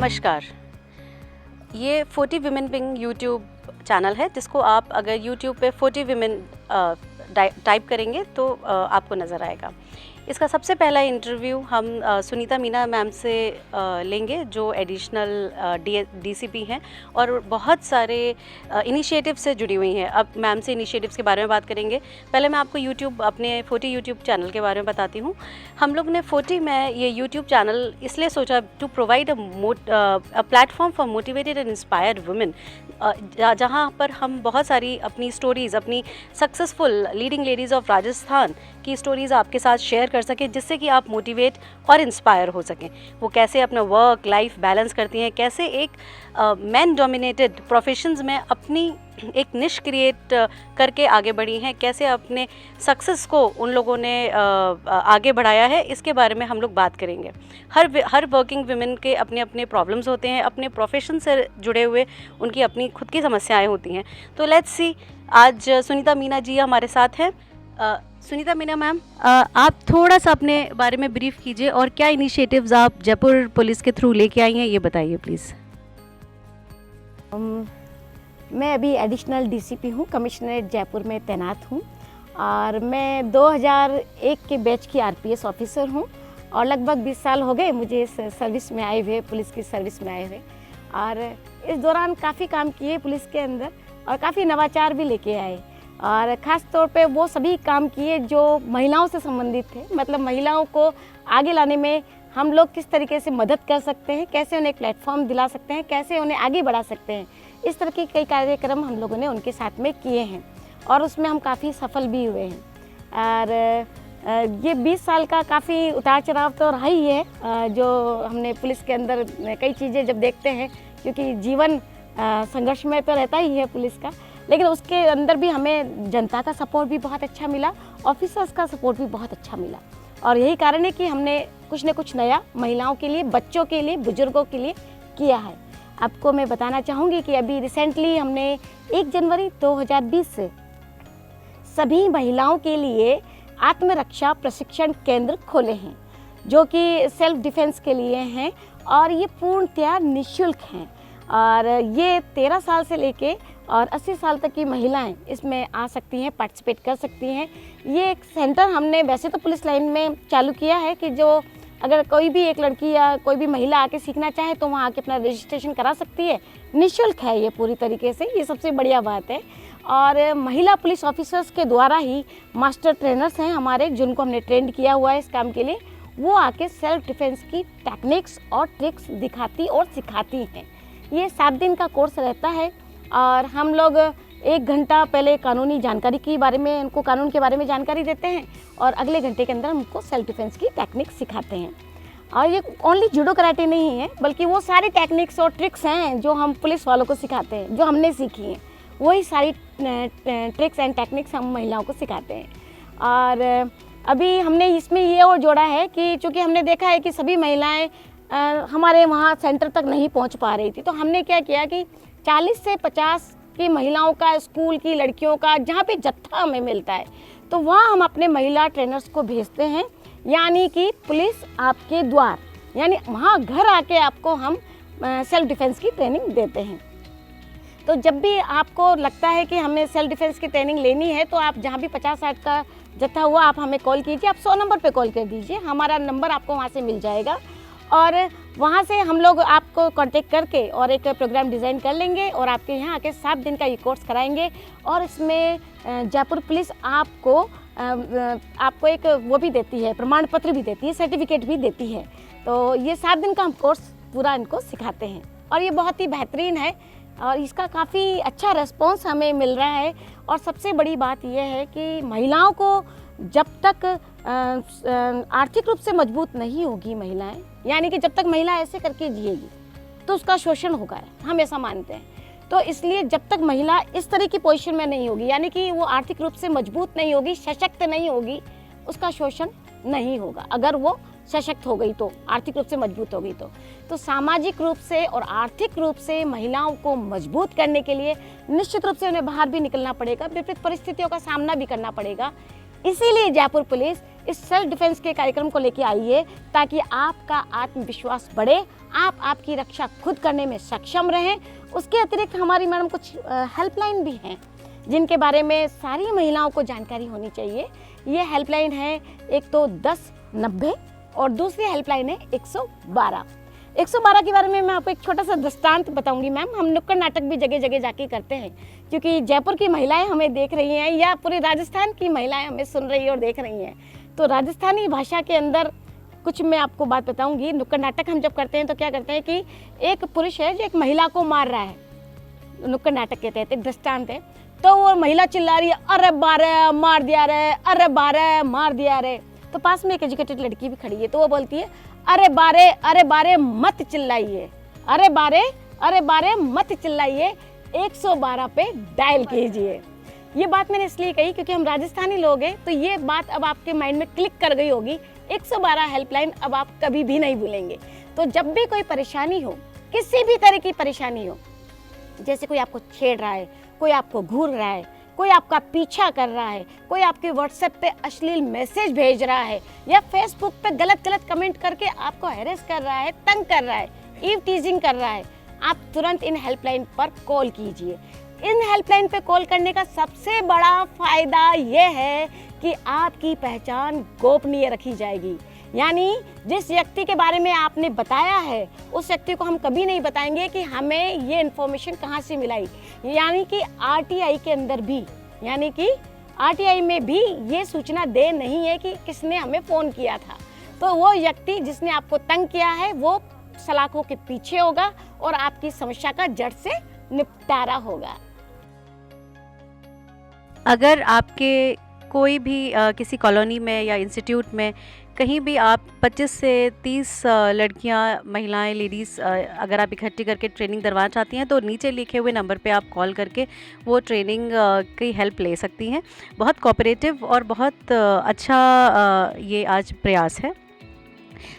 नमस्कार। ये 40 women wing YouTube channel है, जिसको आप अगर यूट्यूब पे 40 विमेन टाइप करेंगे तो आपको नज़र आएगा। इसका सबसे पहला इंटरव्यू हम सुनीता मीना मैम से लेंगे, जो एडिशनल डीसीपी हैं और बहुत सारे इनिशिएटिव से जुड़ी हुई हैं। अब मैम से इनिशिएटिव्स के बारे में बात करेंगे। पहले मैं आपको अपने 40 यूट्यूब चैनल के बारे में बताती हूँ। हम लोग ने 40 में ये यूट्यूब चैनल इसलिए सोचा to provide a platform for motivated and inspired women, जहाँ पर हम बहुत सारी अपनी स्टोरीज़, अपनी successful leading ladies of Rajasthan की स्टोरीज़ आपके साथ शेयर कर सकें, जिससे कि आप मोटिवेट और इंस्पायर हो सकें। वो कैसे अपना वर्क लाइफ बैलेंस करती हैं, कैसे एक मैन डोमिनेटेड प्रोफेशंस में अपनी एक निश क्रिएट करके आगे बढ़ी हैं, कैसे अपने सक्सेस को उन लोगों ने आगे बढ़ाया है, इसके बारे में हम लोग बात करेंगे। हर वर्किंग वुमेन के अपने अपने प्रॉब्लम्स होते हैं, अपने प्रोफेशन से जुड़े हुए उनकी अपनी खुद की समस्याएं होती हैं। तो लेट्स सी, आज सुनीता मीना जी हमारे साथ हैं। सुनीता मीना मैम, आप थोड़ा सा अपने बारे में ब्रीफ कीजिए और क्या इनिशिएटिव्स आप जयपुर पुलिस के थ्रू लेके आई हैं, ये बताइए प्लीज़। मैं अभी एडिशनल डीसीपी हूँ, कमिश्नरेट जयपुर में तैनात हूँ और मैं 2001 के बैच की आरपीएस ऑफिसर हूँ और लगभग 20 साल हो गए मुझे इस सर्विस में आए हुए, पुलिस की सर्विस में आए हुए। और इस दौरान काफ़ी काम किए पुलिस के अंदर और काफ़ी नवाचार भी लेके आए और ख़ास तौर पे वो सभी काम किए जो महिलाओं से संबंधित थे। मतलब महिलाओं को आगे लाने में हम लोग किस तरीके से मदद कर सकते हैं, कैसे उन्हें एक प्लेटफॉर्म दिला सकते हैं, कैसे उन्हें आगे बढ़ा सकते हैं, इस तरह के कई कार्यक्रम हम लोगों ने उनके साथ में किए हैं और उसमें हम काफ़ी सफल भी हुए हैं। और ये 20 साल का काफ़ी उतार चढ़ाव तो रहा ही है, जो हमने पुलिस के अंदर कई चीज़ें जब देखते हैं, क्योंकि जीवन संघर्ष में तो रहता ही है पुलिस का, लेकिन उसके अंदर भी हमें जनता का सपोर्ट भी बहुत अच्छा मिला, ऑफिसर्स का सपोर्ट भी बहुत अच्छा मिला। और यही कारण है कि हमने कुछ न कुछ नया महिलाओं के लिए, बच्चों के लिए, बुजुर्गों के लिए किया है। आपको मैं बताना चाहूँगी कि अभी रिसेंटली हमने 1 जनवरी 2020 से सभी महिलाओं के लिए आत्मरक्षा प्रशिक्षण केंद्र खोले हैं, जो कि सेल्फ डिफेंस के लिए हैं और ये पूर्णतया निःशुल्क हैं। और ये 13 साल से लेके और 80 साल तक की महिलाएं इसमें आ सकती हैं, पार्टिसिपेट कर सकती हैं। ये एक सेंटर हमने वैसे तो पुलिस लाइन में चालू किया है कि जो अगर कोई भी एक लड़की या कोई भी महिला आके सीखना चाहे तो वहाँ आके अपना रजिस्ट्रेशन करा सकती है। निःशुल्क है ये पूरी तरीके से, ये सबसे बढ़िया बात है। और महिला पुलिस ऑफिसर्स के द्वारा ही मास्टर ट्रेनर्स हैं हमारे, जिनको हमने ट्रेंड किया हुआ है इस काम के लिए, वो आके सेल्फ डिफेंस की टेक्निक्स और ट्रिक्स दिखाती और सिखाती हैं। ये 7 दिन का कोर्स रहता है और हम लोग 1 घंटा पहले कानूनी जानकारी के बारे में, उनको कानून के बारे में जानकारी देते हैं और अगले घंटे के अंदर हमको सेल्फ डिफेंस की टेक्निक सिखाते हैं। और ये ओनली जूडो कराटे नहीं है, बल्कि वो सारी टेक्निक्स और ट्रिक्स हैं जो हम पुलिस वालों को सिखाते हैं, जो हमने सीखी हैं, वही सारी ट्रिक्स एंड टेक्निक्स हम महिलाओं को सिखाते हैं। और अभी हमने इसमें ये और जोड़ा है कि चूँकि हमने देखा है कि सभी महिलाएँ हमारे वहाँ सेंटर तक नहीं पहुँच पा रही थी, तो हमने क्या किया कि 40 से 50 की महिलाओं का, स्कूल की लड़कियों का जहाँ पे जत्था हमें मिलता है, तो वहाँ हम अपने महिला ट्रेनर्स को भेजते हैं। यानी कि पुलिस आपके द्वार, यानी वहाँ घर आके आपको हम सेल्फ डिफेंस की ट्रेनिंग देते हैं। तो जब भी आपको लगता है कि हमें सेल्फ डिफेंस की ट्रेनिंग लेनी है, तो आप जहाँ भी 50-60 का जत्था हुआ, आप हमें कॉल कीजिए। आप 100 नंबर पर कॉल कर दीजिए, हमारा नंबर आपको वहाँ से मिल जाएगा और वहाँ से हम लोग आपको कांटेक्ट करके और एक प्रोग्राम डिज़ाइन कर लेंगे और आपके यहाँ आके 7 दिन का ये कोर्स कराएंगे। और इसमें जयपुर पुलिस आपको एक वो भी देती है, प्रमाण पत्र भी देती है, सर्टिफिकेट भी देती है। तो ये 7 दिन का हम कोर्स पूरा इनको सिखाते हैं और ये बहुत ही बेहतरीन है और इसका काफ़ी अच्छा रिस्पॉन्स हमें मिल रहा है। और सबसे बड़ी बात यह है कि महिलाओं को जब तक आर्थिक रूप से मजबूत नहीं होगी महिलाएं, यानी कि जब तक महिला ऐसे करके जिएगी तो उसका शोषण होगा, हम ऐसा मानते हैं। तो इसलिए जब तक महिला इस तरह की पोजीशन में नहीं होगी, यानी कि वो आर्थिक रूप से मजबूत नहीं होगी, सशक्त नहीं होगी, उसका शोषण नहीं होगा। अगर वो सशक्त हो गई तो, आर्थिक रूप से मजबूत हो गई तो सामाजिक रूप से और आर्थिक रूप से महिलाओं को मजबूत करने के लिए निश्चित रूप से उन्हें बाहर भी निकलना पड़ेगा, विपरीत परिस्थितियों का सामना भी करना पड़ेगा। इसीलिए जयपुर पुलिस इस सेल्फ डिफेंस के कार्यक्रम को लेके आई है, ताकि आपका आत्मविश्वास बढ़े, आप आपकी रक्षा खुद करने में सक्षम रहें। उसके अतिरिक्त हमारी मैडम कुछ हेल्पलाइन भी हैं जिनके बारे में सारी महिलाओं को जानकारी होनी चाहिए। ये हेल्पलाइन है एक तो 1090 और दूसरी हेल्पलाइन है 112। 112 के बारे में मैं आपको एक छोटा सा दृष्टांत बताऊंगी मैम। हम नुक्कड़ नाटक भी जगह जगह जाके करते हैं, क्योंकि जयपुर की महिलाएं हमें देख रही हैं या पूरे राजस्थान की महिलाएं हमें सुन रही हैं और देख रही हैं। तो राजस्थानी भाषा के अंदर कुछ मैं आपको बात बताऊंगी। नुक्कड़ नाटक हम जब करते हैं तो क्या करते हैं कि एक पुरुष है जो एक महिला को मार रहा है, नुक्कड़ नाटक के तहत एक दृष्टांत है। तो वो महिला चिल्ला रही है, अरे बारे मार दिया रे, अरे बारे मार दिया रे। तो पास में एक एजुकेटेड लड़की भी खड़ी है, तो वो बोलती है, अरे बारे मत चिल्लाइए, अरे बारे मत चिल्लाइए, 112 पे डायल कीजिए। ये बात मैंने इसलिए कही क्योंकि हम राजस्थानी लोग हैं, तो ये बात अब आपके माइंड में क्लिक कर गई होगी। 112 हेल्पलाइन अब आप कभी भी नहीं भूलेंगे। तो जब भी कोई परेशानी हो, किसी भी तरह की परेशानी हो, जैसे कोई आपको छेड़ रहा है, कोई आपको घूर रहा है, कोई आपका पीछा कर रहा है, कोई आपके व्हाट्सएप पे अश्लील मैसेज भेज रहा है या फेसबुक पे गलत कमेंट करके आपको हैरेस कर रहा है, तंग कर रहा है, ईव टीजिंग कर रहा है, आप तुरंत इन हेल्पलाइन पर कॉल कीजिए। इन हेल्पलाइन पे कॉल करने का सबसे बड़ा फायदा ये है कि आपकी पहचान गोपनीय रखी जाएगी। यानी जिस व्यक्ति के बारे में आपने बताया है, उस व्यक्ति को हम कभी नहीं बताएंगे कि हमें ये इन्फॉर्मेशन कहाँ से मिलाई। यानी कि आरटीआई के अंदर भी, यानी कि आरटीआई में भी ये सूचना दे नहीं है कि किसने हमें फ़ोन किया था। तो वो व्यक्ति जिसने आपको तंग किया है वो सलाखों के पीछे होगा और आपकी समस्या का जड़ से निपटारा होगा। अगर आपके कोई भी किसी कॉलोनी में या इंस्टीट्यूट में कहीं भी आप 25 से 30 लड़कियां, महिलाएं, लेडीज़ अगर आप इकट्ठी करके ट्रेनिंग करवाना चाहती हैं तो नीचे लिखे हुए नंबर पे आप कॉल करके वो ट्रेनिंग की हेल्प ले सकती हैं। बहुत कोऑपरेटिव और बहुत अच्छा ये आज प्रयास है।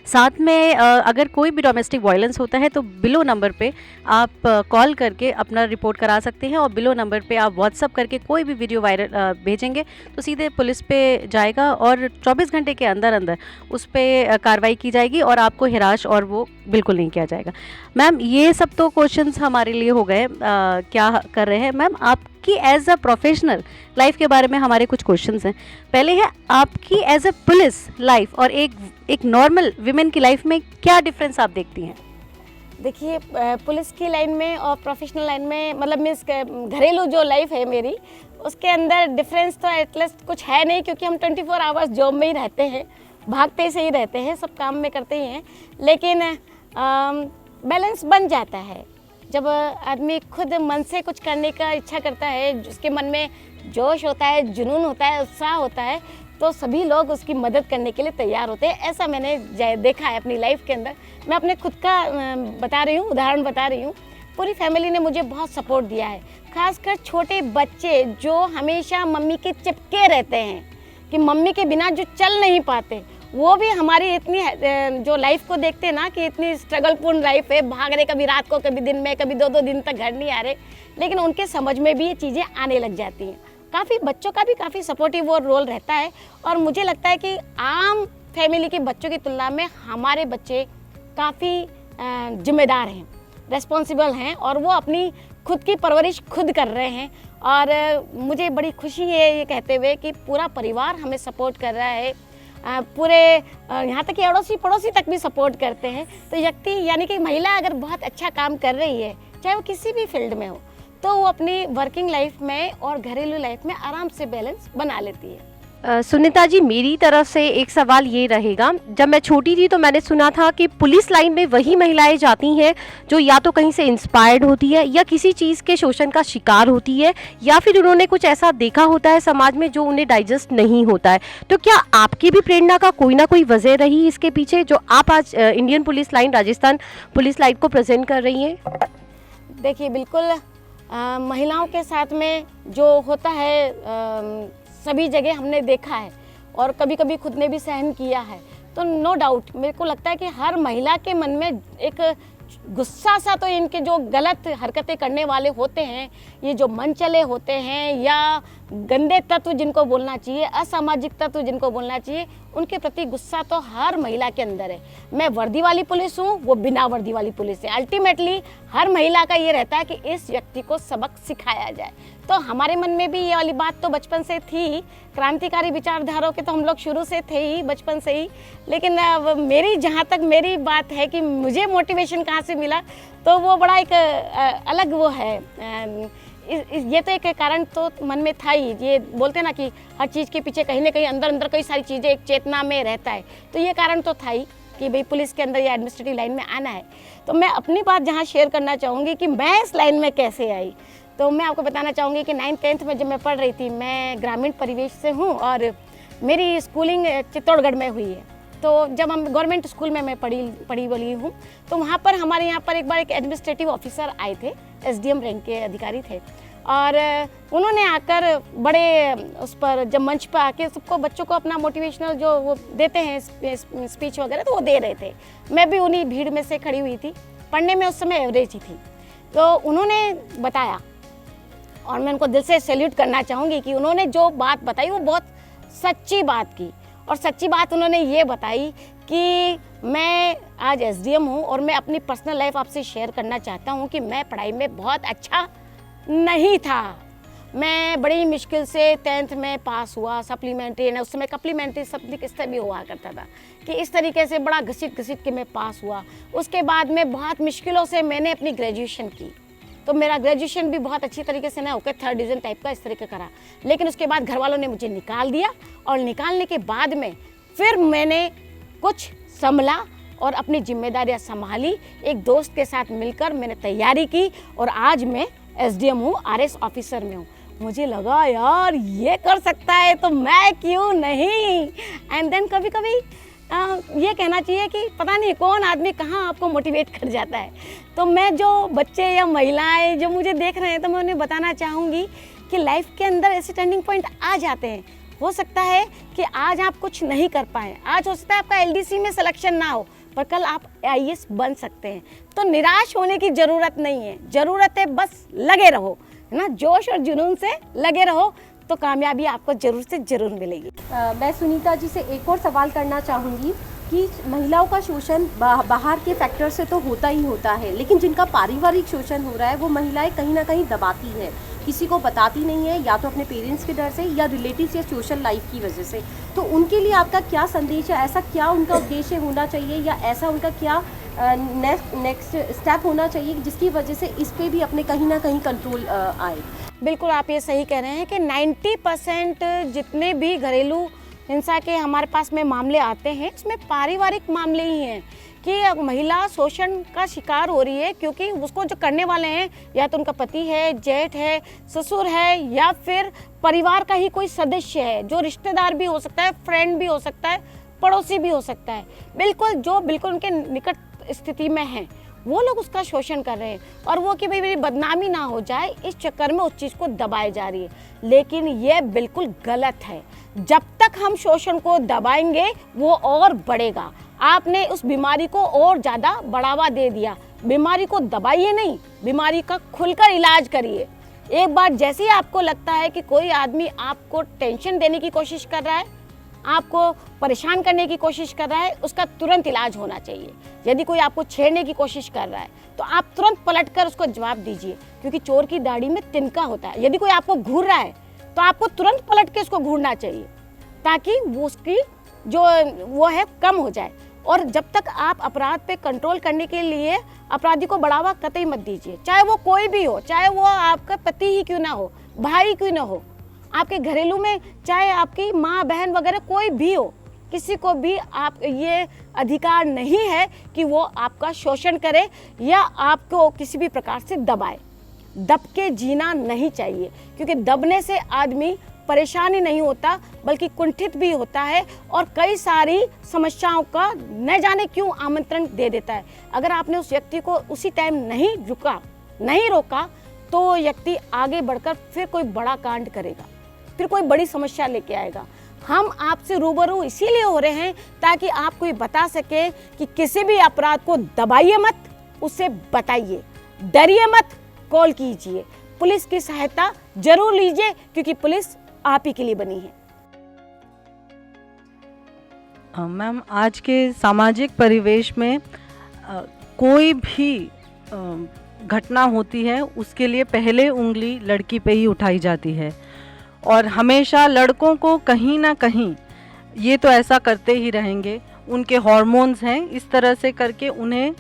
साथ में अगर कोई भी डोमेस्टिक वायलेंस होता है तो बिलो नंबर पे आप कॉल करके अपना रिपोर्ट करा सकते हैं और बिलो नंबर पे आप व्हाट्सअप करके कोई भी वीडियो वायरल भेजेंगे तो सीधे पुलिस पे जाएगा और 24 घंटे के अंदर अंदर उस पर कार्रवाई की जाएगी और आपको हिराश और वो बिल्कुल नहीं किया जाएगा। मैम ये सब तो क्वेश्चंस हमारे लिए हो गए, क्या कर रहे हैं मैम आपकी एज अ प्रोफेशनल लाइफ के बारे में हमारे कुछ क्वेश्चंस हैं। पहले है आपकी एज अ पुलिस लाइफ और एक नॉर्मल विमेन की लाइफ में क्या डिफरेंस आप देखती हैं? देखिए पुलिस की लाइन में और प्रोफेशनल लाइन में मतलब मीन्स घरेलू जो लाइफ है मेरी, उसके अंदर डिफरेंस तो एटलीस्ट कुछ है नहीं, क्योंकि हम 24 आवर्स जॉब में ही रहते हैं, भागते से ही रहते हैं, सब काम में करते ही हैं। लेकिन बैलेंस बन जाता है जब आदमी खुद मन से कुछ करने का इच्छा करता है, उसके मन में जोश होता है, जुनून होता है, उत्साह होता है, तो सभी लोग उसकी मदद करने के लिए तैयार होते हैं। ऐसा मैंने देखा है अपनी लाइफ के अंदर। मैं अपने खुद का बता रही हूँ, उदाहरण बता रही हूँ। पूरी फैमिली ने मुझे बहुत सपोर्ट दिया है, खासकर छोटे बच्चे जो हमेशा मम्मी के चिपके रहते हैं कि मम्मी के बिना जो चल नहीं पाते, वो भी हमारी इतनी जो लाइफ को देखते हैं ना कि इतनी स्ट्रगलपूर्ण लाइफ है, भाग रहे कभी रात को, कभी दिन में, कभी 2-2 दिन तक घर नहीं आ रहे, लेकिन उनके समझ में भी ये चीज़ें आने लग जाती हैं। काफ़ी बच्चों का भी काफ़ी सपोर्टिव और रोल रहता है और मुझे लगता है कि आम फैमिली के बच्चों की तुलना में हमारे बच्चे काफ़ी जिम्मेदार हैं, रिस्पॉन्सिबल हैं और वो अपनी खुद की परवरिश खुद कर रहे हैं। और मुझे बड़ी खुशी है ये कहते हुए कि पूरा परिवार हमें सपोर्ट कर रहा है, पूरे यहाँ तक कि अड़ोसी पड़ोसी तक भी सपोर्ट करते हैं। तो व्यक्ति यानी कि महिला अगर बहुत अच्छा काम कर रही है, चाहे वो किसी भी फील्ड में हो, तो वो अपनी वर्किंग लाइफ में और घरेलू लाइफ में आराम से बैलेंस बना लेती है। सुनीता जी, मेरी तरफ से एक सवाल ये रहेगा, जब मैं छोटी थी तो मैंने सुना था कि पुलिस लाइन में वही महिलाएं जाती हैं जो या तो कहीं से इंस्पायर्ड होती है या किसी चीज़ के शोषण का शिकार होती है या फिर उन्होंने कुछ ऐसा देखा होता है समाज में जो उन्हें डाइजेस्ट नहीं होता है। तो क्या आपकी भी प्रेरणा का कोई ना कोई वजह रही इसके पीछे जो आप आज Indian police line, Rajasthan police line को प्रेजेंट कर रही हैं? देखिए बिल्कुल महिलाओं के साथ में जो होता है सभी जगह हमने देखा है और कभी कभी खुद ने भी सहन किया है। तो नो डाउट मेरे को लगता है कि हर महिला के मन में एक गुस्सा सा तो इनके जो गलत हरकतें करने वाले होते हैं, ये जो मन चले होते हैं या गंदे तत्व जिनको बोलना चाहिए, असामाजिक तत्व जिनको बोलना चाहिए, उनके प्रति गुस्सा तो हर महिला के अंदर है। मैं वर्दी वाली पुलिस हूँ, वो बिना वर्दी वाली पुलिस है। अल्टीमेटली हर महिला का ये रहता है कि इस व्यक्ति को सबक सिखाया जाए। तो हमारे मन में भी ये वाली बात तो बचपन से थी, क्रांतिकारी विचारधाराओं के तो हम लोग शुरू से थे ही, बचपन से ही। लेकिन मेरी जहाँ तक मेरी बात है कि मुझे मोटिवेशन कहाँ से मिला, तो वो बड़ा एक अलग वो है। ये तो एक कारण तो मन में था ही। ये बोलते हैं ना कि हर चीज़ के पीछे कहीं ना कहीं अंदर अंदर कई सारी चीज़ें एक चेतना में रहता है, तो ये कारण तो था ही कि भाई पुलिस के अंदर या एडमिनिस्ट्रेटिव लाइन में आना है। तो मैं अपनी बात जहाँ शेयर करना चाहूँगी कि मैं इस लाइन में कैसे आई, तो मैं आपको बताना चाहूँगी कि 9th-10th में जब मैं पढ़ रही थी, मैं ग्रामीण परिवेश से हूँ और मेरी स्कूलिंग चित्तौड़गढ़ में हुई है। तो जब हम गवर्नमेंट स्कूल में मैं पढ़ी बड़ी हूँ, तो वहाँ पर हमारे यहाँ पर एक बार एक एडमिनिस्ट्रेटिव ऑफिसर आए थे, SDM रैंक के अधिकारी थे, और उन्होंने आकर बड़े उस पर जब मंच पर आके सबको बच्चों को अपना मोटिवेशनल जो वो देते हैं स्पीच वगैरह, तो वो दे रहे थे। मैं भी उन्हीं भीड़ में से खड़ी हुई थी, पढ़ने में उस समय एवरेज ही थी। तो उन्होंने बताया और मैं उनको दिल से सैल्यूट करना चाहूँगी कि उन्होंने जो बात बताई वो बहुत सच्ची बात की। और सच्ची बात उन्होंने ये बताई कि मैं आज SDM हूँ और मैं अपनी पर्सनल लाइफ आपसे शेयर करना चाहता हूँ कि मैं पढ़ाई में बहुत अच्छा नहीं था। मैं बड़ी मुश्किल से 10th में पास हुआ, सप्लीमेंट्री, उस समय कप्लीमेंट्री शब्द स्तर भी हुआ करता था कि इस तरीके से बड़ा घसीट के मैं पास हुआ। उसके बाद में बहुत मुश्किलों से मैंने अपनी ग्रेजुएशन की, तो मेरा ग्रेजुएशन भी बहुत अच्छी तरीके से ना होकर 3rd डिवीज़न टाइप का इस तरीके करा। लेकिन उसके बाद घर वालों ने मुझे निकाल दिया और निकालने के बाद में फिर मैंने कुछ संभला और अपनी जिम्मेदारियां संभाली। एक दोस्त के साथ मिलकर मैंने तैयारी की और आज मैं SDM हूँ, RS ऑफिसर में हूँ। मुझे लगा यार ये कर सकता है तो मैं क्यों नहीं। एंड देन कभी कभी ये कहना चाहिए कि पता नहीं कौन आदमी कहाँ आपको मोटिवेट कर जाता है। तो मैं जो बच्चे या महिलाएं जो मुझे देख रहे हैं, तो मैं उन्हें बताना चाहूँगी कि लाइफ के अंदर ऐसे टर्निंग पॉइंट आ जाते हैं। हो सकता है कि आज आप कुछ नहीं कर पाएँ, आज हो सकता है आपका LDC में सिलेक्शन ना हो, पर कल आप IAS बन सकते हैं। तो निराश होने की ज़रूरत नहीं है, ज़रूरत है बस लगे रहो, है ना, जोश और जुनून से लगे रहो, तो कामयाबी आपको ज़रूर से ज़रूर मिलेगी। मैं सुनीता जी से एक और सवाल करना चाहूँगी कि महिलाओं का शोषण बाहर के फैक्टर से तो होता ही होता है, लेकिन जिनका पारिवारिक शोषण हो रहा है वो महिलाएं कहीं ना कहीं दबाती हैं, किसी को बताती नहीं है, या तो अपने पेरेंट्स के डर से या रिलेटिव्स या सोशल लाइफ की वजह से। तो उनके लिए आपका क्या संदेश है? ऐसा क्या उनका उद्देश्य होना चाहिए या ऐसा उनका क्या नेक्स्ट स्टेप होना चाहिए जिसकी वजह से इस पे भी अपने कहीं ना कहीं कंट्रोल आए? बिल्कुल आप ये सही कह रहे हैं कि 90% जितने भी घरेलू हिंसा के हमारे पास में मामले आते हैं, इसमें पारिवारिक मामले ही हैं कि महिला शोषण का शिकार हो रही है, क्योंकि उसको जो करने वाले हैं या तो उनका पति है, जेठ है, ससुर है, या फिर परिवार का ही कोई सदस्य है, जो रिश्तेदार भी हो सकता है, फ्रेंड भी हो सकता है, पड़ोसी भी हो सकता है। बिल्कुल जो बिल्कुल उनके निकट स्थिति में हैं, वो लोग उसका शोषण कर रहे हैं, और वो कि भाई मेरी बदनामी ना हो जाए इस चक्कर में उस चीज़ को दबाए जा रही है। लेकिन ये बिल्कुल गलत है। जब तक हम शोषण को दबाएंगे वो और बढ़ेगा। आपने उस बीमारी को और ज़्यादा बढ़ावा दे दिया। बीमारी को दबाइए नहीं, बीमारी का खुलकर इलाज करिए। एक बार जैसे ही आपको लगता है कि कोई आदमी आपको टेंशन देने की कोशिश कर रहा है, आपको परेशान करने की कोशिश कर रहा है, उसका तुरंत इलाज होना चाहिए। यदि कोई आपको छेड़ने की कोशिश कर रहा है तो आप तुरंत पलटकर उसको जवाब दीजिए, क्योंकि चोर की दाढ़ी में तिनका होता है। यदि कोई आपको घूर रहा है तो आपको तुरंत पलट के उसको घूरना चाहिए, ताकि वो उसकी जो वो है कम हो जाए। और जब तक आप अपराध पे कंट्रोल करने के लिए अपराधी को बढ़ावा कतई मत दीजिए, चाहे वो कोई भी हो, चाहे वो आपका पति ही क्यों ना हो, भाई क्यों ना हो, आपके घरेलू में चाहे आपकी माँ बहन वगैरह कोई भी हो, किसी को भी आप ये अधिकार नहीं है कि वो आपका शोषण करे या आपको किसी भी प्रकार से दबाए। दब के जीना नहीं चाहिए, क्योंकि दबने से आदमी परेशान ही नहीं होता बल्कि कुंठित भी होता है और कई सारी समस्याओं का न जाने क्यों आमंत्रण दे देता है। अगर आपने उस व्यक्ति को उसी टाइम नहीं रोका तो व्यक्ति आगे बढ़कर फिर कोई बड़ा कांड करेगा, फिर कोई बड़ी समस्या लेके आएगा। हम आपसे रूबरू इसीलिए हो रहे हैं ताकि आपको ये बता सके कि किसी भी अपराध को दबाइए मत, उसे बताइए, डरिए मत, कॉल कीजिए, पुलिस की सहायता जरूर लीजिए, क्योंकि पुलिस आप ही के लिए बनी है। मैम, आज के सामाजिक परिवेश में कोई भी घटना होती है उसके लिए पहले उंगली लड़की पे ही उठाई जाती है, और हमेशा लड़कों को कहीं ना कहीं ये तो ऐसा करते ही रहेंगे, उनके हार्मोन्स हैं, इस तरह से करके उन्हें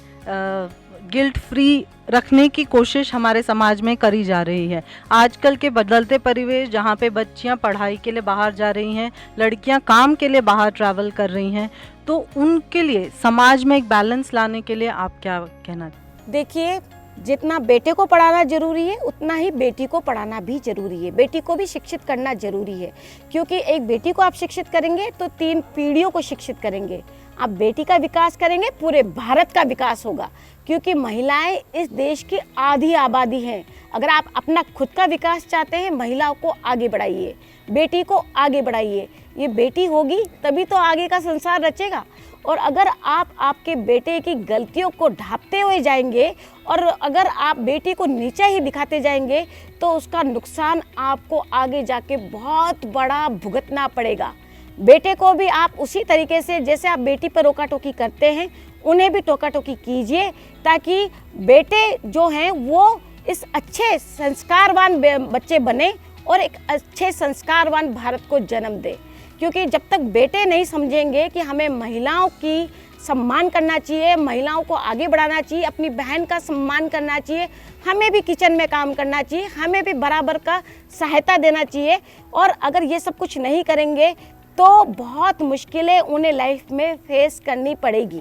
गिल्ट फ्री रखने की कोशिश हमारे समाज में करी जा रही है। आजकल के बदलते परिवेश जहाँ पे बच्चियाँ पढ़ाई के लिए बाहर जा रही हैं, लड़कियाँ काम के लिए बाहर ट्रैवल कर रही हैं, तो उनके लिए समाज में एक बैलेंस लाने के लिए आप क्या कहना? देखिए, जितना बेटे को पढ़ाना जरूरी है उतना ही बेटी को पढ़ाना भी जरूरी है। बेटी को भी शिक्षित करना जरूरी है, क्योंकि एक बेटी को आप शिक्षित करेंगे तो 3 पीढ़ियों को शिक्षित करेंगे। आप बेटी का विकास करेंगे, पूरे भारत का विकास होगा, क्योंकि महिलाएं इस देश की आधी आबादी हैं। अगर आप अपना खुद का विकास चाहते हैं, महिलाओं को आगे बढ़ाइए, बेटी को आगे बढ़ाइए। ये बेटी होगी तभी तो आगे का संसार रचेगा। और अगर आप आपके बेटे की गलतियों को ढांपते हुए जाएंगे और अगर आप बेटी को नीचा ही दिखाते जाएंगे तो उसका नुकसान आपको आगे जाके बहुत बड़ा भुगतना पड़ेगा। बेटे को भी आप उसी तरीके से, जैसे आप बेटी पर रोका टोकी करते हैं, उन्हें भी टोका टोकी कीजिए, ताकि बेटे जो हैं वो इस अच्छे संस्कारवान बच्चे बने और एक अच्छे संस्कारवान भारत को जन्म दे। क्योंकि जब तक बेटे नहीं समझेंगे कि हमें महिलाओं की सम्मान करना चाहिए, महिलाओं को आगे बढ़ाना चाहिए, अपनी बहन का सम्मान करना चाहिए, हमें भी किचन में काम करना चाहिए, हमें भी बराबर का सहायता देना चाहिए, और अगर ये सब कुछ नहीं करेंगे तो बहुत मुश्किलें उन्हें लाइफ में फेस करनी पड़ेगी।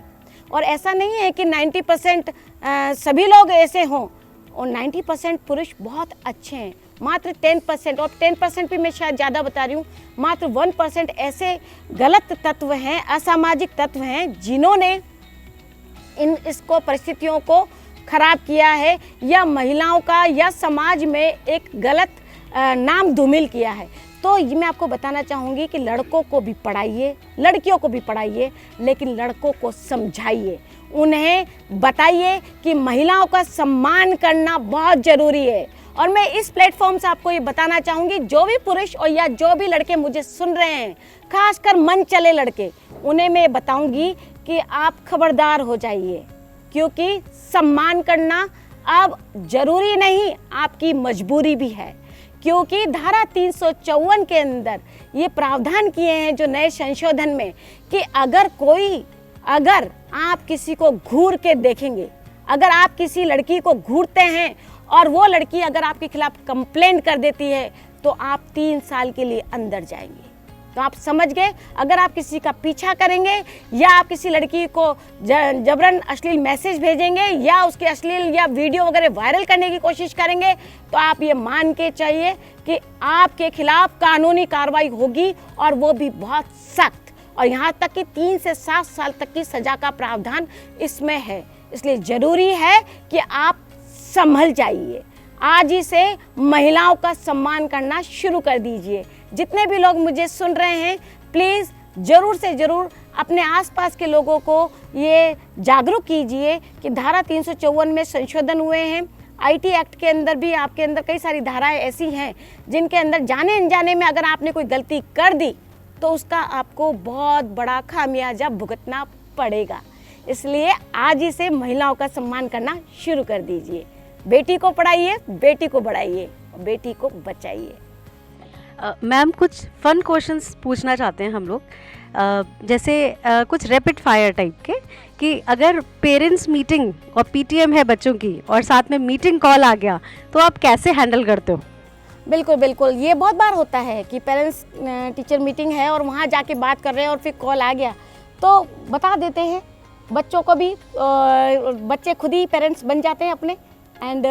और ऐसा नहीं है कि 90% सभी लोग ऐसे हों, और 90% पुरुष बहुत अच्छे हैं, मात्र 10%, और 10% भी मैं शायद ज़्यादा बता रही हूँ, मात्र 1% ऐसे गलत तत्व हैं, असामाजिक तत्व हैं, जिन्होंने इसको परिस्थितियों को खराब किया है, या महिलाओं का या समाज में एक गलत नाम धूमिल किया है। तो ये मैं आपको बताना चाहूँगी कि लड़कों को भी पढ़ाइए, लड़कियों को भी पढ़ाइए, लेकिन लड़कों को समझाइए, उन्हें बताइए कि महिलाओं का सम्मान करना बहुत ज़रूरी है। और मैं इस प्लेटफॉर्म से आपको ये बताना चाहूँगी, जो भी पुरुष और या जो भी लड़के मुझे सुन रहे हैं, खासकर मन चले लड़के, उन्हें मैं बताऊँगी कि आप खबरदार हो जाइए, क्योंकि सम्मान करना अब ज़रूरी नहीं, आपकी मजबूरी भी है। क्योंकि धारा 354 के अंदर ये प्रावधान किए हैं जो नए संशोधन में, कि अगर आप किसी को घूर के देखेंगे, अगर आप किसी लड़की को घूरते हैं और वो लड़की अगर आपके खिलाफ कंप्लेंट कर देती है, तो आप 3 साल के लिए अंदर जाएंगे। तो आप समझ गए, अगर आप किसी का पीछा करेंगे या आप किसी लड़की को जबरन अश्लील मैसेज भेजेंगे या उसके अश्लील या वीडियो वगैरह वायरल करने की कोशिश करेंगे, तो आप ये मान के चाहिए कि आपके खिलाफ कानूनी कार्रवाई होगी, और वो भी बहुत सख्त, और यहाँ तक कि 3 से 7 साल तक की सज़ा का प्रावधान इसमें है। इसलिए ज़रूरी है कि आप संभल जाइए, आज ही से महिलाओं का सम्मान करना शुरू कर दीजिए। जितने भी लोग मुझे सुन रहे हैं, प्लीज़ ज़रूर से ज़रूर अपने आसपास के लोगों को ये जागरूक कीजिए कि धारा 354 में संशोधन हुए हैं। आईटी एक्ट के अंदर भी आपके अंदर कई सारी धाराएं ऐसी हैं जिनके अंदर जाने अनजाने में अगर आपने कोई गलती कर दी तो उसका आपको बहुत बड़ा खामियाजा भुगतना पड़ेगा। इसलिए आज ही से महिलाओं का सम्मान करना शुरू कर दीजिए। बेटी को पढ़ाइए, बेटी को बढ़ाइए, बेटी को बचाइए। मैम, कुछ फन क्वेश्चंस पूछना चाहते हैं हम लोग, जैसे कुछ रैपिड फायर टाइप के, कि अगर पेरेंट्स मीटिंग और पीटीएम है बच्चों की और साथ में मीटिंग कॉल आ गया तो आप कैसे हैंडल करते हो? बिल्कुल बिल्कुल, ये बहुत बार होता है कि पेरेंट्स टीचर मीटिंग है और वहाँ जाके बात कर रहे हैं और फिर कॉल आ गया, तो बता देते हैं बच्चों को भी, बच्चे खुद ही पेरेंट्स बन जाते हैं अपने। एंड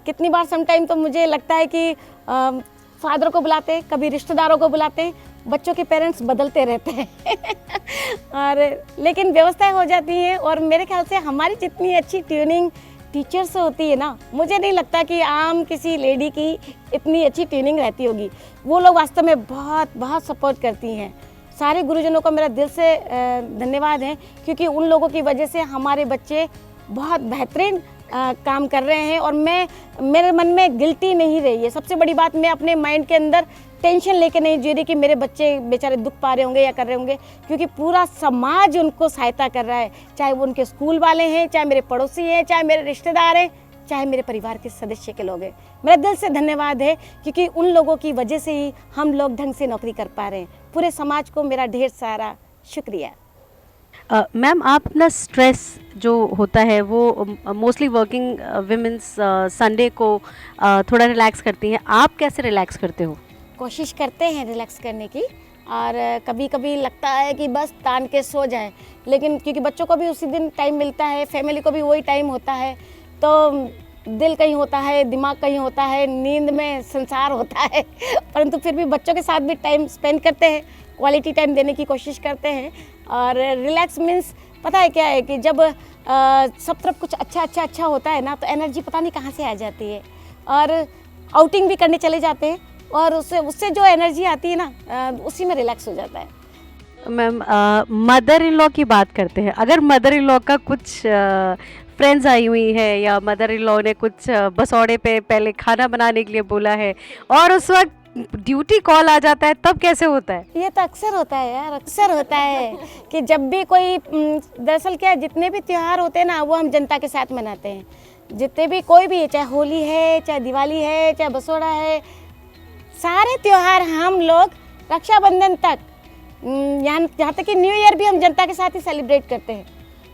कितनी बार समटाइम तो मुझे लगता है कि फादर को बुलाते हैं, कभी रिश्तेदारों को बुलाते हैं, बच्चों के पेरेंट्स बदलते रहते हैं और लेकिन व्यवस्थाएं हो जाती हैं। और मेरे ख्याल से हमारी जितनी अच्छी ट्यूनिंग टीचर से होती है ना, मुझे नहीं लगता कि आम किसी लेडी की इतनी अच्छी ट्यूनिंग रहती होगी। वो लोग वास्तव में बहुत बहुत सपोर्ट करती हैं। सारे गुरुजनों का मेरा दिल से धन्यवाद है, क्योंकि उन लोगों की वजह से हमारे बच्चे बहुत बेहतरीन काम कर रहे हैं और मेरे मन में गिल्टी नहीं रही है। सबसे बड़ी बात, मैं अपने माइंड के अंदर टेंशन लेके नहीं जी रही कि मेरे बच्चे बेचारे दुख पा रहे होंगे या कर रहे होंगे, क्योंकि पूरा समाज उनको सहायता कर रहा है, चाहे वो उनके स्कूल वाले हैं, चाहे मेरे पड़ोसी हैं, चाहे मेरे रिश्तेदार हैं, चाहे मेरे परिवार के सदस्य के लोग हैं। मेरा दिल से धन्यवाद है, क्योंकि उन लोगों की वजह से ही हम लोग ढंग से नौकरी कर पा रहे हैं। पूरे समाज को मेरा ढेर सारा शुक्रिया। मैम, आप अपना स्ट्रेस जो होता है वो मोस्टली वर्किंग विमेंस संडे को थोड़ा रिलैक्स करती हैं, आप कैसे रिलैक्स करते हो? कोशिश करते हैं रिलैक्स करने की, और कभी कभी लगता है कि बस तान के सो जाए, लेकिन क्योंकि बच्चों को भी उसी दिन टाइम मिलता है, फैमिली को भी वही टाइम होता है, तो दिल कहीं होता है, दिमाग कहीं होता है, नींद में संसार होता है परंतु फिर भी बच्चों के साथ भी टाइम स्पेंड करते हैं, क्वालिटी टाइम देने की कोशिश करते हैं। और रिलैक्स मीन्स पता है क्या है कि जब सब तरफ कुछ अच्छा होता है ना, तो एनर्जी पता नहीं कहाँ से आ जाती है, और आउटिंग भी करने चले जाते हैं, और उससे जो एनर्जी आती है ना, उसी में रिलैक्स हो जाता है। मैम, मदर इन लॉ की बात करते हैं। अगर मदर इन लॉ का कुछ फ्रेंड्स आई हुई है, या मदर इन लॉ ने कुछ बसौड़े पे पहले खाना बनाने के लिए बोला है और उस वक्त ड्यूटी कॉल आ जाता है, तब कैसे होता है? ये तो अक्सर होता है यार, अक्सर होता है कि जब भी कोई दरअसल क्या है, जितने भी त्यौहार होते हैं ना, वो हम जनता के साथ मनाते हैं। जितने भी कोई भी, चाहे होली है, चाहे दिवाली है, चाहे बसोड़ा है, सारे त्यौहार हम लोग रक्षाबंधन तक, यहाँ तक कि न्यू ईयर भी हम जनता के साथ ही सेलिब्रेट करते हैं।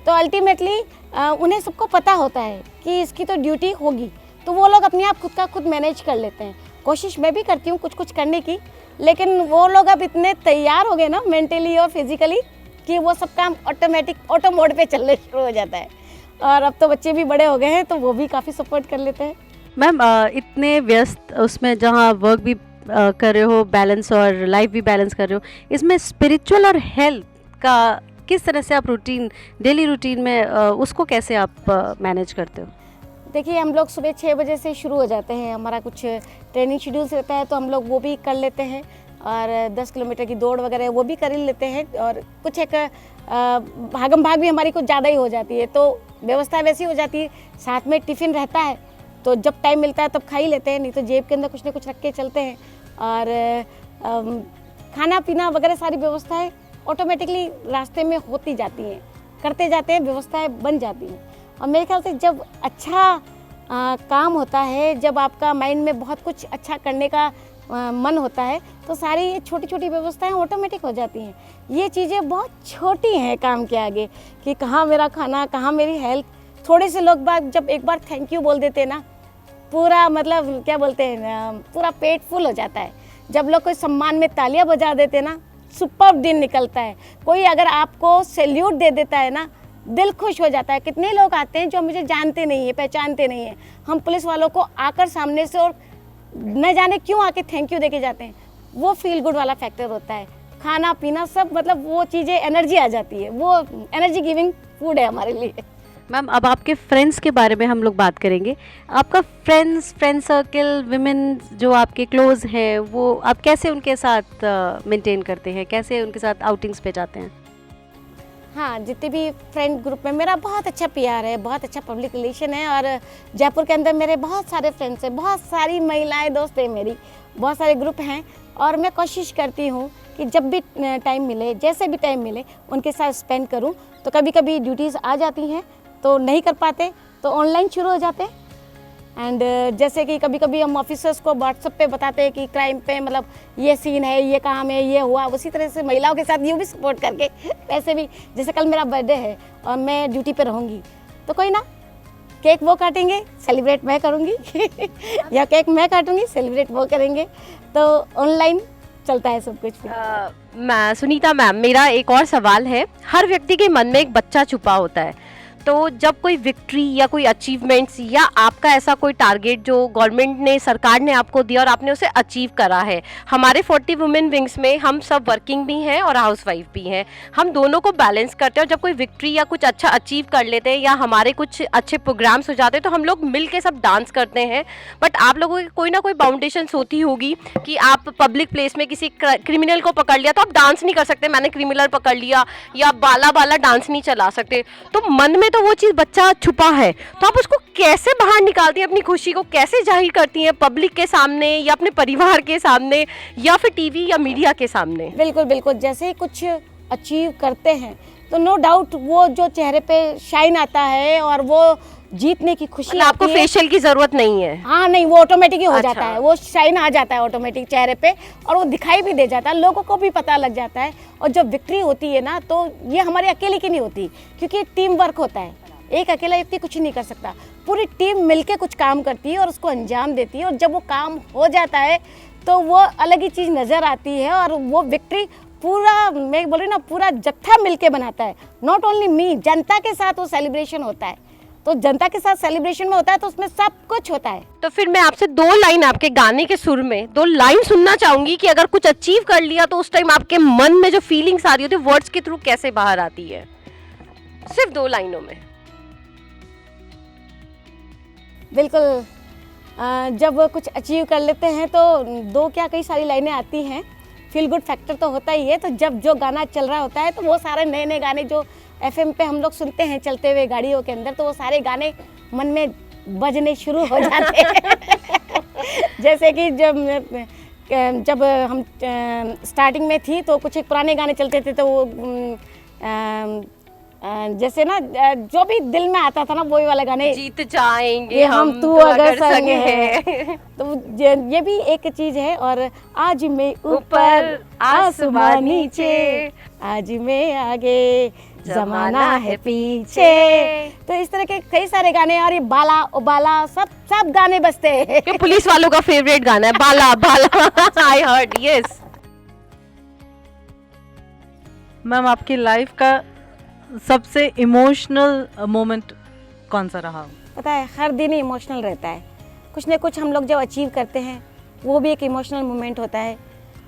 तो अल्टीमेटली उन्हें सबको पता होता है कि इसकी तो ड्यूटी होगी, तो वो लोग अपने आप खुद का खुद मैनेज कर लेते हैं। कोशिश मैं भी करती हूँ कुछ करने की, लेकिन वो लोग अब इतने तैयार हो गए ना मेंटली और फिजिकली, कि वो सब काम ऑटो मोड पे चलने शुरू हो जाता है। और अब तो बच्चे भी बड़े हो गए हैं, तो वो भी काफ़ी सपोर्ट कर लेते हैं। मैम, इतने व्यस्त उसमें जहाँ वर्क भी कर रहे हो बैलेंस और लाइफ भी बैलेंस कर रहे हो, इसमें स्पिरिचुअल और हेल्थ का किस तरह से आप डेली रूटीन में उसको कैसे आप मैनेज करते हो? देखिए, हम लोग सुबह 6 बजे से शुरू हो जाते हैं, हमारा कुछ ट्रेनिंग शेड्यूल्स रहता है, तो हम लोग वो भी कर लेते हैं, और 10 किलोमीटर की दौड़ वगैरह वो भी कर ही लेते हैं, और कुछ एक भागम भाग भी हमारी कुछ ज़्यादा ही हो जाती है, तो व्यवस्था वैसी हो जाती है। साथ में टिफ़िन रहता है, तो जब टाइम मिलता है तब खा ही लेते हैं, नहीं तो जेब के अंदर कुछ ना कुछ रख के चलते हैं। और खाना पीना वगैरह सारी व्यवस्थाएं ऑटोमेटिकली रास्ते में होती जाती हैं, करते जाते हैं, व्यवस्थाएं बन जाती हैं। और मेरे ख्याल से जब अच्छा काम होता है, जब आपका माइंड में बहुत कुछ अच्छा करने का मन होता है, तो सारी ये छोटी छोटी व्यवस्थाएं ऑटोमेटिक हो जाती हैं। ये चीज़ें बहुत छोटी हैं काम के आगे, कि कहाँ मेरा खाना, कहाँ मेरी हेल्थ। थोड़े से लोग बात जब एक बार थैंक यू बोल देते हैं ना, पूरा मतलब क्या बोलते हैं, पूरा पेट फुल हो जाता है। जब लोग कोई सम्मान में तालियां बजा देते हैं ना, सुपर्ब दिन निकलता है। कोई अगर आपको सैल्यूट दे देता है ना, दिल खुश हो जाता है। कितने लोग आते हैं जो मुझे जानते नहीं है, पहचानते नहीं है, हम पुलिस वालों को आकर सामने से और न जाने क्यों आके थैंक यू देके जाते हैं। वो फील गुड वाला फैक्टर होता है। खाना पीना सब, मतलब वो चीज़ें एनर्जी आ जाती है, वो एनर्जी गिविंग फूड है हमारे लिए। मैम, अब आपके फ्रेंड्स के बारे में हम लोग बात करेंगे। आपका फ्रेंड सर्कल, विमेन जो आपके क्लोज हैं, वो आप कैसे उनके साथ मेंटेन करते हैं, कैसे उनके साथ आउटिंग्स पे जाते हैं? हाँ, जितने भी फ्रेंड ग्रुप में मेरा बहुत अच्छा पीआर है, बहुत अच्छा पब्लिक रिलेशन है, और जयपुर के अंदर मेरे बहुत सारे फ्रेंड्स हैं, बहुत सारी महिलाएं दोस्त हैं मेरी, बहुत सारे ग्रुप हैं। और मैं कोशिश करती हूँ कि जब भी टाइम मिले, जैसे भी टाइम मिले, उनके साथ स्पेंड करूँ। तो कभी कभी ड्यूटीज़ आ जाती हैं तो नहीं कर पाते, तो ऑनलाइन शुरू हो जाते हैं। एंड जैसे कि कभी कभी हम ऑफिसर्स को व्हाट्सएप पे बताते हैं कि क्राइम पे मतलब ये सीन है, ये काम है, ये हुआ। उसी तरह से महिलाओं के साथ यूँ भी सपोर्ट करके वैसे भी, जैसे कल मेरा बर्थडे है और मैं ड्यूटी पे रहूँगी, तो कोई ना, केक वो काटेंगे, सेलिब्रेट मैं करूँगी या केक मैं काटूँगी, सेलिब्रेट वो करेंगे। तो ऑनलाइन चलता है सब कुछ। मैं सुनीता मैम, मेरा एक और सवाल है। हर व्यक्ति के मन में एक बच्चा छुपा होता है, तो जब कोई विक्ट्री या कोई अचीवमेंट्स या आपका ऐसा कोई टारगेट जो गवर्नमेंट ने, सरकार ने आपको दिया और आपने उसे अचीव करा है। हमारे 40 वुमेन विंग्स में हम सब वर्किंग भी हैं और हाउसवाइफ भी हैं, हम दोनों को बैलेंस करते हैं। और जब कोई विक्ट्री या कुछ अच्छा अचीव कर लेते हैं या हमारे कुछ अच्छे प्रोग्राम्स हो जाते हैं, तो हम लोग मिल के सब डांस करते हैं। बट आप लोगों की कोई ना कोई बाउंडेशंस होती होगी कि आप पब्लिक प्लेस में किसी क्रिमिनल को पकड़ लिया तो आप डांस नहीं कर सकते, मैंने क्रिमिनल पकड़ लिया, या बाला बाला डांस नहीं चला सकते। तो मन में तो वो चीज़ बच्चा छुपा है, तो आप उसको कैसे बाहर निकालती हैं, अपनी खुशी को कैसे जाहिर करती हैं पब्लिक के सामने या अपने परिवार के सामने या फिर टीवी या मीडिया के सामने? बिल्कुल बिल्कुल, जैसे ही कुछ अचीव करते हैं तो नो डाउट वो जो चेहरे पे शाइन आता है और वो जीतने की खुशी मतलब आपको आती है। फेशियल की जरूरत नहीं है? हाँ नहीं, वो ऑटोमेटिक ही हो अच्छा। जाता है, वो शाइन आ जाता है ऑटोमेटिक चेहरे पे और वो दिखाई भी दे जाता है, लोगों को भी पता लग जाता है। और जब विक्ट्री होती है ना, तो ये हमारे अकेले की नहीं होती, क्योंकि टीम वर्क होता है। एक अकेला व्यक्ति कुछ नहीं कर सकता, पूरी टीम मिलके कुछ काम करती है और उसको अंजाम देती है। और जब वो काम हो जाता है तो वो अलग ही चीज़ नज़र आती है और वो विक्ट्री पूरा, मैं बोल रही ना, पूरा जत्था मिलके बनाता है। नॉट ओनली मी, जनता के साथ वो सेलिब्रेशन होता है। तो जनता के साथ सेलिब्रेशन में होता है तो उसमें सब कुछ होता है। तो फिर मैं आपसे 2 लाइन आपके गाने के सुर में 2 लाइन सुनना चाहूंगी कि अगर कुछ अचीव कर लिया तो उस टाइम आपके मन में जो फीलिंग्स आ रही होती है वर्ड्स के थ्रू कैसे बाहर आती है, सिर्फ 2 लाइनों में। बिल्कुल, जब कुछ अचीव कर लेते हैं तो 2 क्या कई सारी लाइनें आती हैं। फील गुड फैक्टर तो होता ही है। तो जब जो गाना चल रहा होता है तो वो सारे नए नए गाने जो एफएम पे हम लोग सुनते हैं चलते हुए गाड़ियों के अंदर, तो वो सारे गाने मन में बजने शुरू हो जाते हैं। जैसे कि जब हम स्टार्टिंग में थी तो कुछ एक पुराने गाने चलते थे, तो वो जैसे ना जो भी दिल में आता था ना, वही वाला गाने, जीत जाएंगे ये हम तू तो अगर संग है। है। तो ये भी एक चीज है। और आज मैं ऊपर ऊपर, आसमां नीचे, आज मैं आगे जमाना है पीछे। तो इस तरह के कई सारे गाने, और ये बाला ओ बाला, सब गाने बजते हैं। ये पुलिस वालों का फेवरेट गाना है, Bala Bala. I heard, yes. Ma'am, आपकी लाइफ का सबसे इमोशनल मोमेंट कौन सा रहा? पता है, हर दिन ही इमोशनल रहता है। कुछ ना कुछ हम लोग जब अचीव करते हैं वो भी एक इमोशनल मोमेंट होता है।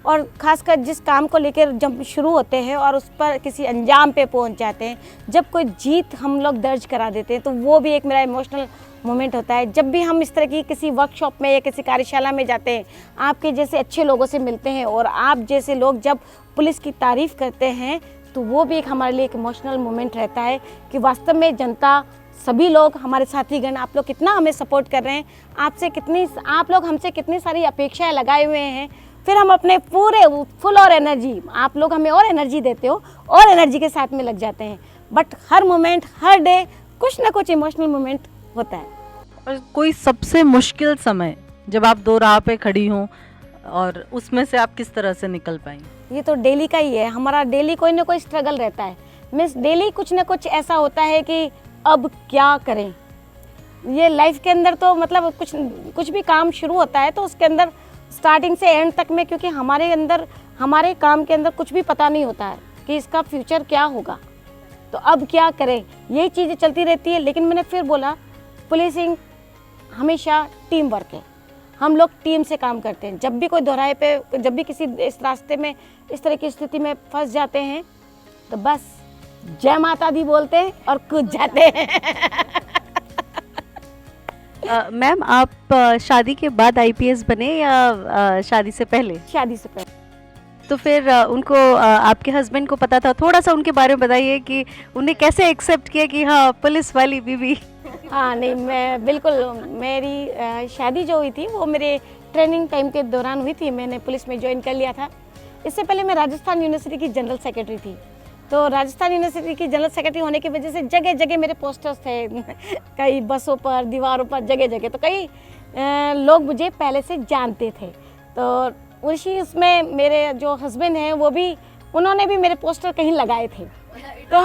और ख़ासकर जिस काम को लेकर जब शुरू होते हैं और उस पर किसी अंजाम पे पहुंच जाते हैं, जब कोई जीत हम लोग दर्ज करा देते हैं, तो वो भी एक मेरा इमोशनल मोमेंट होता है। जब भी हम इस तरह की किसी वर्कशॉप में या किसी कार्यशाला में जाते हैं, आपके जैसे अच्छे लोगों से मिलते हैं और आप जैसे लोग जब पुलिस की तारीफ़ करते हैं, तो वो भी एक हमारे लिए एक इमोशनल मोमेंट रहता है कि वास्तव में जनता, सभी लोग, हमारे साथीगण, आप लोग कितना हमें सपोर्ट कर रहे हैं, आप लोग हमसे कितनी सारी अपेक्षाएं लगाए हुए हैं। फिर हम अपने पूरे फुल और एनर्जी, आप लोग हमें और एनर्जी देते हो और एनर्जी के साथ में लग जाते हैं। But her moment, her day कुछ ना कुछ इमोशनल मोमेंट होता है। और कोई सबसे मुश्किल समय जब आप 2 राह पे खड़ी हों, और उसमें से आप किस तरह से निकल पाएंगे? ये तो डेली का ही है, हमारा डेली कोई ना कोई स्ट्रगल रहता है। मीन्स डेली कुछ ना कुछ ऐसा होता है कि अब क्या करें। ये लाइफ के अंदर तो मतलब कुछ भी काम शुरू होता है तो उसके अंदर स्टार्टिंग से एंड तक में, क्योंकि हमारे काम के अंदर कुछ भी पता नहीं होता है कि इसका फ्यूचर क्या होगा, तो अब क्या करें, यही चीज़ें चलती रहती है। लेकिन मैंने फिर बोला, पुलिसिंग हमेशा टीम वर्क है, हम लोग टीम से काम करते हैं। जब भी कोई दोराहे पे, जब भी किसी इस रास्ते में इस तरह की स्थिति में फंस जाते हैं, तो बस जय माता दी बोलते हैं और कूद जाते हैं। मैम, आप शादी के बाद आईपीएस बने या शादी से पहले? शादी से पहले। तो फिर उनको, आपके हस्बैंड को पता था? थोड़ा सा उनके बारे में बताइए कि उन्हें कैसे एक्सेप्ट किया कि हाँ, पुलिस वाली बीवी। हाँ नहीं, मैं बिल्कुल, मेरी शादी जो हुई थी वो मेरे ट्रेनिंग टाइम के दौरान हुई थी। मैंने पुलिस में ज्वाइन कर लिया था। इससे पहले मैं राजस्थान यूनिवर्सिटी की जनरल सेक्रेटरी थी। तो राजस्थान यूनिवर्सिटी की जनरल सेक्रेटरी होने की वजह से जगह जगह मेरे पोस्टर्स थे, कई बसों पर, दीवारों पर, जगह जगह। तो कई लोग मुझे पहले से जानते थे। तो उसी उसमें मेरे जो हस्बैंड हैं वो भी, उन्होंने भी मेरे पोस्टर कहीं लगाए थे। तो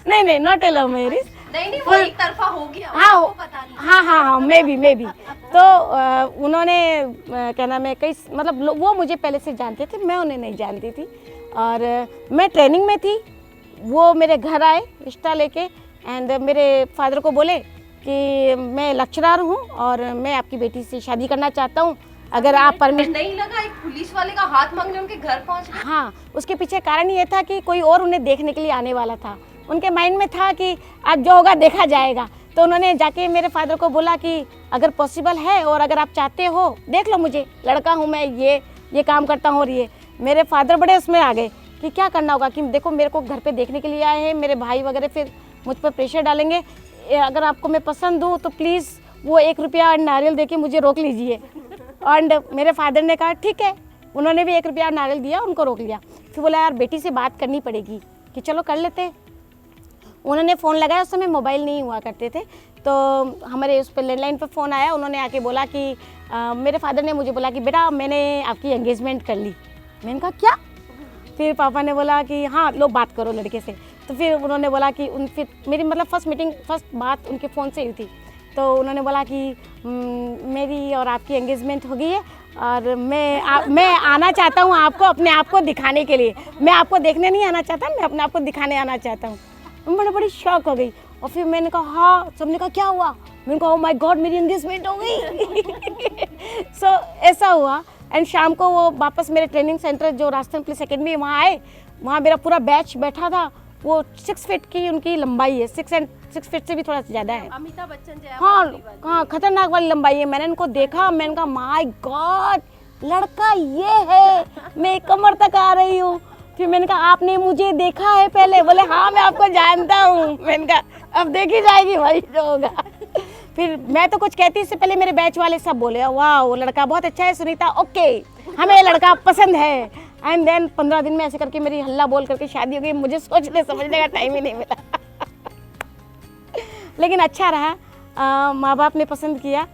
नहीं, नॉट ए लव मैरिज। नहीं, वो एक तरफा हो गया। हाँ, मैं भी। तो उन्होंने क्या नाम है, कई मतलब वो मुझे पहले से जानते थे, मैं उन्हें नहीं जानती थी। और मैं ट्रेनिंग में थी, वो मेरे घर आए रिश्ता लेके, एंड मेरे फादर को बोले कि मैं लेक्चरर हूँ और मैं आपकी बेटी से शादी करना चाहता हूँ, अगर आप परमिशन। नहीं लगा, एक पुलिस वाले का हाथ मांगने उनके घर पहुँच गए। हाँ, उसके पीछे कारण ये था कि कोई और उन्हें देखने के लिए आने वाला था। उनके माइंड में था कि आज जो होगा देखा जाएगा। तो उन्होंने जाके मेरे फादर को बोला कि अगर पॉसिबल है और अगर आप चाहते हो, देख लो मुझे, लड़का हूँ मैं, ये काम करता हूँ। और ये मेरे फादर बड़े उसमें आ गए कि क्या करना होगा, कि देखो मेरे को घर पे देखने के लिए आए हैं मेरे भाई वगैरह, फिर मुझ पर प्रेशर डालेंगे, अगर आपको मैं पसंद हूँ तो प्लीज़ वो 1 रुपया नारियल दे के मुझे रोक लीजिए। एंड मेरे फादर ने कहा ठीक है, उन्होंने भी 1 रुपया नारियल दिया, उनको रोक लिया। फिर बोला यार बेटी से बात करनी पड़ेगी, कि चलो कर लेते हैं। उन्होंने फ़ोन लगाया, उस समय मोबाइल नहीं हुआ करते थे, तो हमारे उस पर लैंडलाइन पर फ़ोन आया। उन्होंने आके बोला कि मेरे फादर ने मुझे बोला कि बेटा मैंने आपकी एंगेजमेंट कर ली। मैंने कहा क्या? फिर पापा ने बोला कि हाँ लो बात करो लड़के से। तो फिर उन्होंने बोला कि फिर मेरी मतलब फर्स्ट बात उनके फ़ोन से हुई थी। तो उन्होंने बोला कि मेरी और आपकी एंगेजमेंट हो गई है और मैं आना चाहता हूँ आपको, अपने आप को दिखाने के लिए। मैं आपको देखने नहीं आना चाहता, मैं अपने आप को दिखाने आना चाहता हूँ। मैं बड़ी शॉक हो गई। और फिर मैंने कहा हाँ, सबने कहा क्या हुआ? मैंने कहा ओह माय गॉड मेरी एंगेजमेंट हो गई। सो ऐसा हुआ। एंड शाम को वो वापस मेरे ट्रेनिंग सेंटर जो राजस्थान पुलिस अकेडमी वहाँ आए। वहाँ मेरा पूरा बैच बैठा था। वो 6 फीट की उनकी लंबाई है, 6 फीट से भी थोड़ा सा ज़्यादा है। अमिताभ बच्चन जया हाँ, खतरनाक वाली लंबाई है। मैंने उनको देखा, मैंने कहा माय गॉड लड़का ये है, मैं कमर तक आ रही हूँ। फिर मैंने कहा आपने मुझे देखा है पहले? बोले हाँ मैं आपको जानता हूँ। मैंने कहा अब देखी जाएगी भाई जो होगा। फिर मैं तो कुछ कहती इससे पहले मेरे बैच वाले सब बोले वाह वो लड़का बहुत अच्छा है सुनीता, ओके हमें ये लड़का पसंद है। एंड देन 15 दिन में ऐसे करके मेरी हल्ला बोल करके शादी हो गई। मुझे सोचने समझने का टाइम ही नहीं मिला। लेकिन अच्छा रहा, माँ बाप ने पसंद किया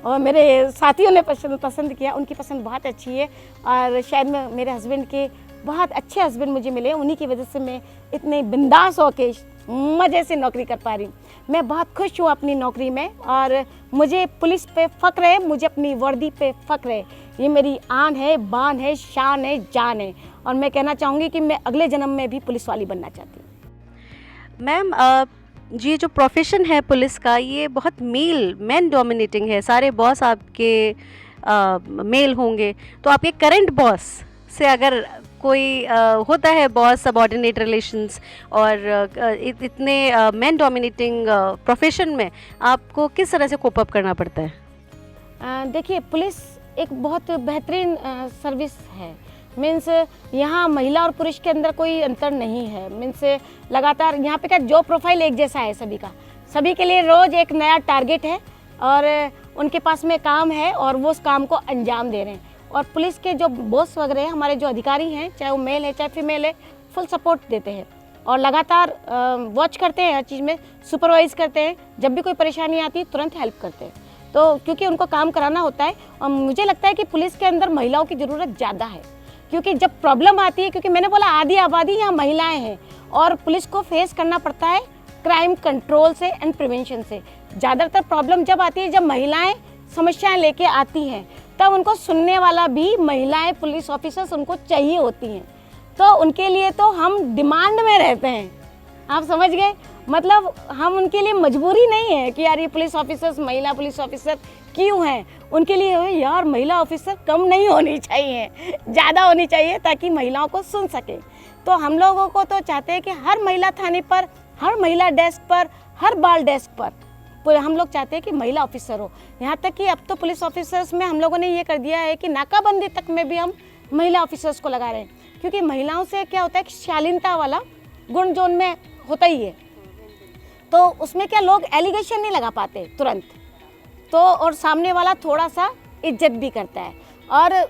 और मेरे साथियों ने पसंद किया। उनकी पसंद बहुत अच्छी है और शायद मेरे हस्बैंड के बहुत अच्छे हस्बैंड मुझे मिले, उन्हीं की वजह से मैं इतने बिंदास होके मज़े से नौकरी कर पा रही हूँ। मैं बहुत खुश हूँ अपनी नौकरी में और मुझे पुलिस पे फ़ख्र है, मुझे अपनी वर्दी पे फ़ख्र है। ये मेरी आन है, बान है, शान है, जान है। और मैं कहना चाहूँगी कि मैं अगले जन्म में भी पुलिस वाली बनना चाहती हूँ। मैम ये जो प्रोफेशन है पुलिस का, ये बहुत मैन डोमिनेटिंग है। सारे बॉस आपके मेल होंगे, तो आपके करंट बॉस से अगर कोई होता है बॉस सबऑर्डिनेट रिलेशंस और इतने मैन डोमिनेटिंग प्रोफेशन में आपको किस तरह से कोप अप करना पड़ता है? देखिए पुलिस एक बहुत बेहतरीन सर्विस है। मीन्स यहाँ महिला और पुरुष के अंदर कोई अंतर नहीं है। मीन्स लगातार यहाँ पे क्या जॉब प्रोफाइल एक जैसा है सभी का, सभी के लिए रोज़ एक नया टारगेट है और उनके पास में काम है और वो उस काम को अंजाम दे रहे हैं। और पुलिस के जो बॉस वगैरह हैं, हमारे जो अधिकारी हैं, चाहे वो मेल है चाहे फीमेल है, फुल सपोर्ट देते हैं और लगातार वॉच करते हैं, हर चीज़ में सुपरवाइज़ करते हैं। जब भी कोई परेशानी आती है तुरंत हेल्प करते हैं, तो क्योंकि उनको काम कराना होता है। और मुझे लगता है कि पुलिस के अंदर महिलाओं की ज़रूरत ज़्यादा है, क्योंकि जब प्रॉब्लम आती है, क्योंकि मैंने बोला आधी आबादी यहाँ महिलाएँ हैं और पुलिस को फेस करना पड़ता है क्राइम कंट्रोल से एंड प्रिवेंशन से। ज़्यादातर प्रॉब्लम जब आती है, जब महिलाएँ समस्याएँ लेके आती हैं, तब उनको सुनने वाला भी महिलाएं पुलिस ऑफिसर्स उनको चाहिए होती हैं। तो उनके लिए तो हम डिमांड में रहते हैं, आप समझ गए। मतलब हम उनके लिए मजबूरी नहीं है कि यार ये पुलिस ऑफिसर्स महिला पुलिस ऑफिसर क्यों हैं। उनके लिए यार महिला ऑफिसर कम नहीं होनी चाहिए, ज़्यादा होनी चाहिए ताकि महिलाओं को सुन सके। तो हम लोगों को तो चाहते हैं कि हर महिला थाने पर, हर महिला डेस्क पर, हर बाल डेस्क पर हम लोग चाहते हैं कि महिला ऑफिसर हो। यहाँ तक कि अब तो पुलिस ऑफिसर्स में हम लोगों ने ये कर दिया है कि नाकाबंदी तक में भी हम महिला ऑफिसर्स को लगा रहे हैं, क्योंकि महिलाओं से क्या होता है कि शालीनता वाला गुण जो उनमें होता ही है, तो उसमें क्या लोग एलिगेशन नहीं लगा पाते तुरंत, तो और सामने वाला थोड़ा सा इज्जत भी करता है और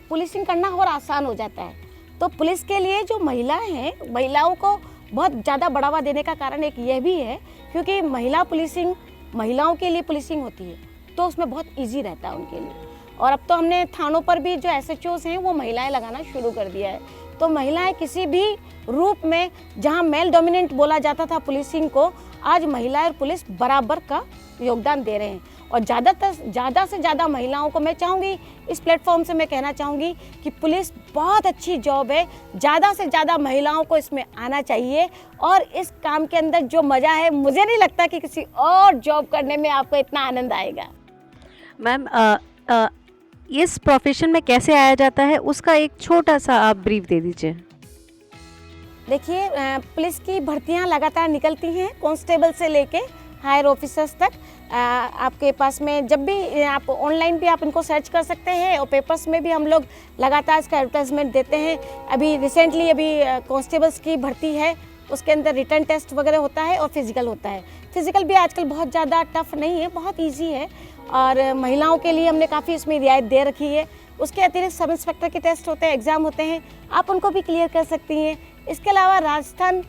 पुलिसिंग करना और आसान हो जाता है। तो पुलिस के लिए जो महिलाएं हैं, महिलाओं को बहुत ज़्यादा बढ़ावा देने का कारण एक यह भी है क्योंकि महिला पुलिसिंग, महिलाओं के लिए पुलिसिंग होती है तो उसमें बहुत इजी रहता है उनके लिए। और अब तो हमने थानों पर भी जो SHOs हैं वो महिलाएं लगाना शुरू कर दिया है। तो महिलाएं किसी भी रूप में, जहां मेल डोमिनेंट बोला जाता था पुलिसिंग को, आज महिलाएं और पुलिस बराबर का योगदान दे रहे हैं। और ज़्यादा से ज़्यादा महिलाओं को मैं चाहूँगी, इस प्लेटफॉर्म से मैं कहना चाहूँगी कि पुलिस बहुत अच्छी जॉब है, ज़्यादा से ज़्यादा महिलाओं को इसमें आना चाहिए। और इस काम के अंदर जो मज़ा है, मुझे नहीं लगता कि किसी और जॉब करने में आपको इतना आनंद आएगा। मैम इस प्रोफेशन में कैसे आया जाता है, उसका एक छोटा सा आप ब्रीफ दे दीजिए। देखिए पुलिस की भर्तियां लगातार निकलती हैं, कांस्टेबल से लेके हायर ऑफिसर्स तक। आपके पास में जब भी आप ऑनलाइन भी आप इनको सर्च कर सकते हैं, और पेपर्स में भी हम लोग लगातार इसका एडवर्टाइजमेंट देते हैं। अभी रिसेंटली कांस्टेबल्स की भर्ती है, उसके अंदर रिटन टेस्ट वगैरह होता है और फिजिकल होता है। फिजिकल भी आजकल बहुत ज़्यादा टफ नहीं है, बहुत ईजी है, और महिलाओं के लिए हमने काफ़ी इसमें रियायत दे रखी है। उसके अतिरिक्त सब इंस्पेक्टर के टेस्ट होते हैं, एग्ज़ाम होते हैं, आप उनको भी क्लियर कर सकती हैं। इसके अलावा राजस्थान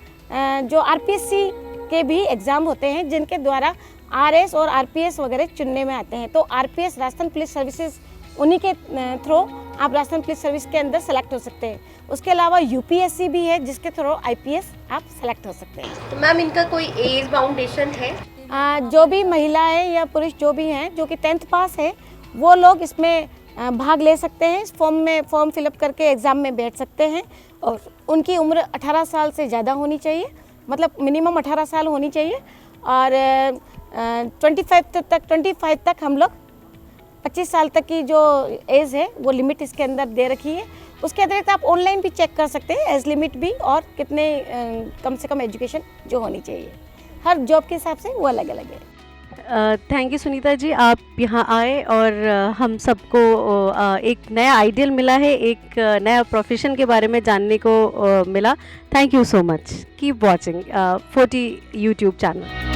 जो आरपीएससी के भी एग्ज़ाम होते हैं, जिनके द्वारा आरएस और आरपीएस वगैरह चुनने में आते हैं। तो आरपीएस राजस्थान पुलिस सर्विसेज, उन्हीं के थ्रू आप राजस्थान पुलिस सर्विस के अंदर सेलेक्ट हो सकते हैं। उसके अलावा यूपीएससी भी है, जिसके थ्रू आईपीएस आप सेलेक्ट हो सकते हैं। तो मैम इनका कोई एज बाउंडेशन है? जो भी महिलाएं या पुरुष जो भी हैं जो कि 10th पास है, वो लोग इसमें भाग ले सकते हैं। इस फॉर्म फिलअप करके एग्ज़ाम में बैठ सकते हैं, और उनकी उम्र 18 साल से ज़्यादा होनी चाहिए, मतलब मिनिमम 18 साल होनी चाहिए। और 25 तक हम लोग 25 साल तक की जो एज है वो लिमिट इसके अंदर दे रखी है। उसके अतिरिक्त आप ऑनलाइन भी चेक कर सकते हैं एज लिमिट भी, और कितने कम से कम एजुकेशन जो होनी चाहिए। हर जॉब के हिसाब से वो अलग अलग है। थैंक यू सुनीता जी, आप यहाँ आए और हम सबको एक नया आइडियल मिला है, एक नया प्रोफेशन के बारे में जानने को मिला। Thank you so much. Keep watching 40 YouTube channel.